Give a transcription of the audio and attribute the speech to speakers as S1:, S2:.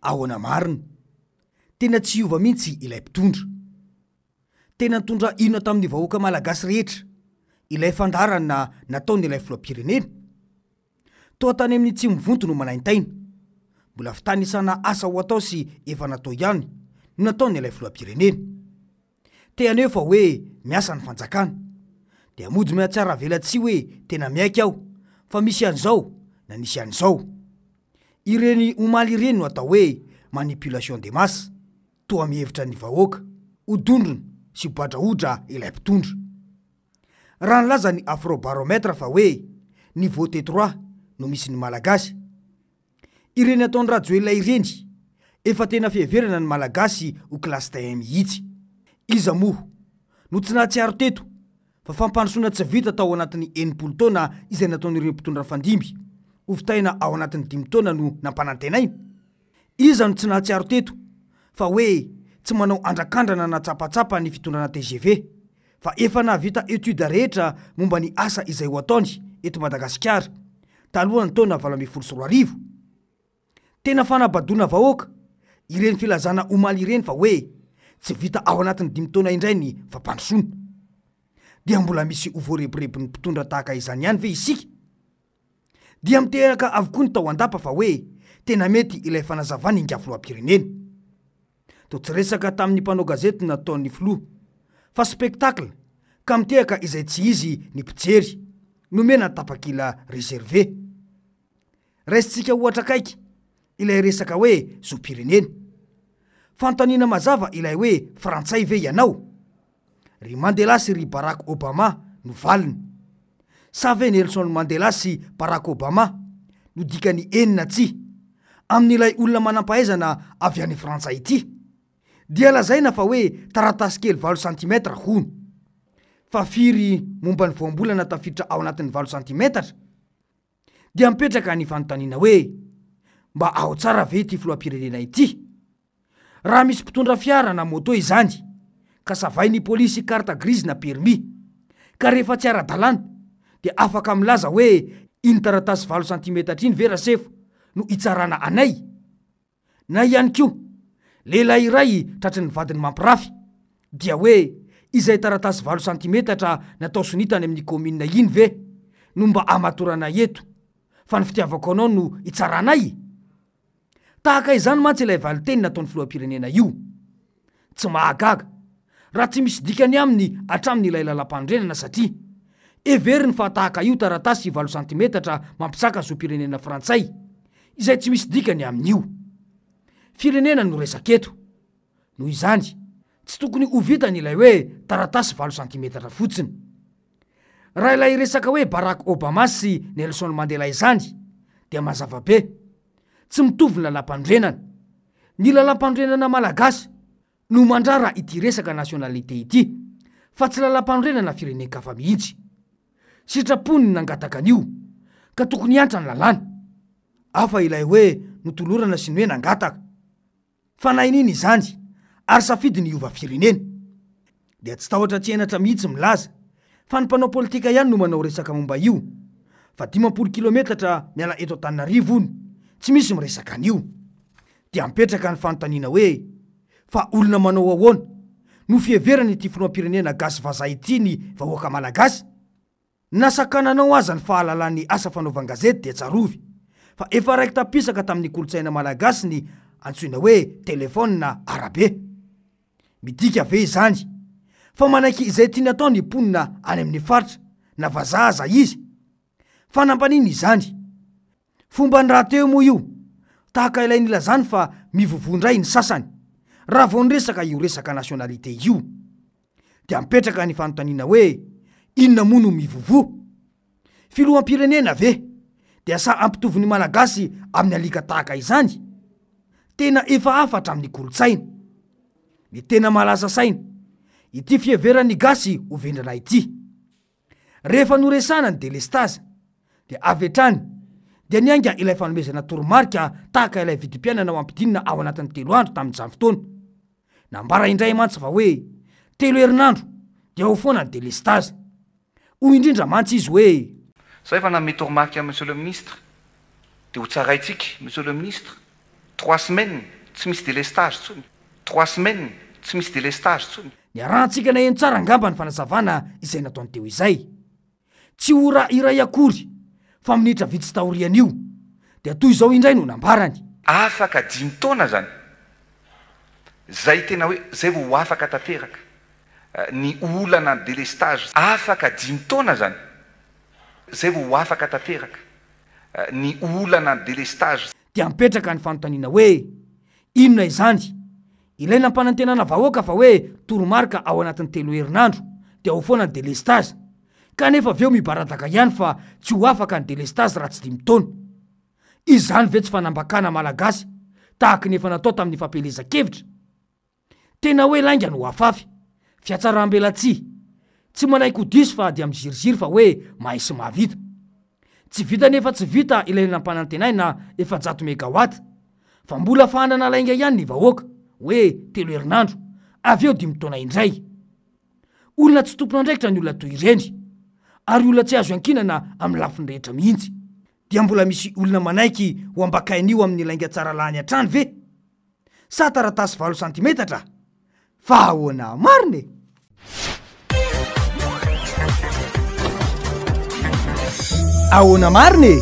S1: ahoana marina. Tena tsy iova mihitsy ilay mpitondra. Tena nitondra inona tamin'ny vahoaka malagasy rehetra ilay fandarana nataon'ilay filoham-pirenena. Toa tany amin'ny tsy mivonto no manaintaina. Mbola fitanisana asa ho atao sy efa natao ihany no nataon'ilay filoham-pirenena. Te aneo fa hoe miasa ny fanjakana. Dia mody mihatsara vela tsy hoe tena miaika aho, fa misy an'izao na nisy an'izao. Ireny omaly ireny no atao hoe manipulation de masse. Toa mihevitra ny vahoaka, hodondrona sy boadraodra ilay mpitondra. Raha nilaza ny Afrobarometra fa hoe ny vote 3 no misy ny malagasy. Ireny ataon'ny rajoelina ireny efa tena fiheverana ny malagasy ho klasy tay mihitsy. Iza moa no tsy nahatsiaro teto fa fampandrosoana tsy vita tao anatin'ny 80 taona izay nataon'ireo mpitondra fandimby ho vitaina ao anatin'ny 5 taona no nampanantenaina. Iza no tsy nahatsiaro teto fa hoe tsy manao andrakandrana na tsapatsapa ny fitondrana TGV, fa efa nahavita etude rehetra momba ny asa izay ho ataony eto Madagasikara talohan'ny taona 2014. Tena fanabadona vahoaka ireny filazana omaly ireny fa hoe tsy vita ao anatin'ny 5 taona indray ny fampandrosoana. Dia mbola misy ovoarebirebin'ny mpitondra tahaka izany ihany ve isika? Dia miteraka avokoa ny tao andapa fa hoe tena mety ilay fanazavany inga filoham-pirenena. Toa tsy resaka tamin'ny mpanao gazety nataon'ny filoha fa spektakla ka mitehaka izay tsy izy ny mpijery nomena tapakila reserve. Raisitsika ohatra kaiky ilay resaka hoe zoam-pirenena. Fantaniana mazava ilay hoe Frantsay ve ianao? Ry Mandela sy ry Barack Obama no valiny. Sa ve Nelson Mandela sy Barack Obama no dikany enina tsi amin'ilay olona manampahaizana avy any Frantsay ity? Dia lazaina fa hoe taratasy kely 8 cm hono. Fa firy momba ny voambolana tafiditra ao anatin'ny 8 cm? Dia mipetraka ny fanontaniana hoe mba ao tsara ve ity filoham-pirenena ity? Raha misy mpitondra fiara na moto izany ka savainy polisy carte grise na permis, ka rehefa tsy ara-dalàna dia afaka milaza hoe iny taratasy 8 cm iny verasefo no itsarana anay. Na ihany koa lehilahy iray tratry ny vadiny mampirafy dia hoe izay taratasy 8 cm natao sonitany amin'ny komina iny ve no mba amatorana eto fa ny fitiavako anao no itsaranay? Tahaka izany mantsy ilay valiteny nataon'ny filoham-pirenena io. Tsy mahagaga raha tsy misy dikany aminy hatramin'ny ilay lalam-pandrenana satria everiny fa tahaka io taratasy 8 cm mampisaka zoam-pirenena Frantsay izay tsy misy dikany amin'io. Firenena no resaketo. Noho izany tsy tokony ho vitany ilay hoe taratasy 8 cm fotsiny. Raha ilay resaka hoe Barack Obama sy Nelson Mandela izany dia mazava be tsy mitovy ny lalam-pandrenana. Ny lalam-pandrenana malagasy no mandrara ity resaka nationalité ity fa tsy lalam-pandrenana firenenkafa mihitsy. Sitrapony nangataka an'io ka tokony hantra ny lalàna. Afa ilay hoe notolorana sy ny hoe nangataka. Fa naininy izany ary safidy ny iova firenena. Dia tsy tahotra tsy henatra mihitsy milaza fa ny mpanao politika ihany no manao resaka momba io. Fa 50 kilometatra miala eto Antananarivo ony tsy misy miresaka an'io. Dia mipetraka ny fanontaniana hoe fa olona manao ahoana no fiheverany ity filoham-pirenena gasy vazaha ity ny vahoaka malagasy? Nasakananao aza ny fahalalan'ny asa fanaovan-gazety dia tsarovy fa efa raiky tapisaka tamin'ny kolotsaina malagasy ny antsoina hoe telefona na arabe. Midika ve izany fa manaiky izay tiany atao ny mponina any amin'ny faritra na vazaha izy? Fa nampaniny izany? Fomba ny raha teo moa io tahaka ilay nilazany fa mivovondray ny sasany raha vao niresaka io resaka nationalité io. Dia mipetraka ny fanontaniana hoe inona moa no mivovo? Filoham-pirenena ve? Dia sa ampitovy ny malagasy amin'ny alika tahaka izany? Tena efa afatra amin'ny kolotsaina. Ny tena malaza saina ity fiheveran'ny gasy ho vendrana ity. Rehefa noresana ny delestaza dia avetrany dia nianga ilay fanomezana toromarika tahaka ilay vidim-piainana ao ampidinina ao anatin'ny 3 andro tamin'izany fotoana. Nambara indray mantsy fa hoe 3 herinandro dia ho foana ny delestaza. Hoy indrindra mantsy izy hoe
S2: zay fa nanome toromarika monsieur le ministre dia ho tsaraintsika monsieur le ministre 3 semaines tsy misy délestage tsony 3 semaines tsy misy délestage tsony.
S1: Ny arahantsika na eny tsara angamba ny fanazavana izay nataony teo izay. Tsy ora iray akory fa minitra vitsy taorian'io dia toy izao indray no nambarany.
S2: Afaka 5 taona zany. Zay tena hoe zay vao afaka tanteraka. Ny olana ny délestage afaka 5 taona zany. Zay vao afaka tanteraka. Ny olana ny délestage
S1: dia mipetraka ny fanontaniana hoe inona izany? Ilaina ampanantenana vahoaka fa hoe toromarika ao anatin'ny 3 herinandro dia ao foana ny délestage. Kanefa aveo mibaradaka ihany fa tsy ho afaka ny délestage raha tsy 5 taona. Izany ve tsy fanambakana malagasy tahaka ny efa natao tamin'ny fampelezan-kevitra? Tena hoe lainga no afafy, fiatsaram-belatsia, tsy manaiky diso fa dia miziriziry fa hoe mahay sy mahavita. Tsy vita nefa tsy vita ilaina ampanantenaina 700 megawatt, fa mbola fahanana lainga ihany ny vahoaka hoe 3 herinandro, aveo 5 taona indray. Olona tsy tompona andraikitra ny olona toy ireny, ary olona tsy azo ankinana amin'ny lafiny rehetra mihitsy. Dia mbola misy olona manaiky ho ambakain'io amin'ny lainga tsara lahany hatrany ve? Sa taratasy 8 santimetatra? Fa ahoana mariny? Ahoana mariny?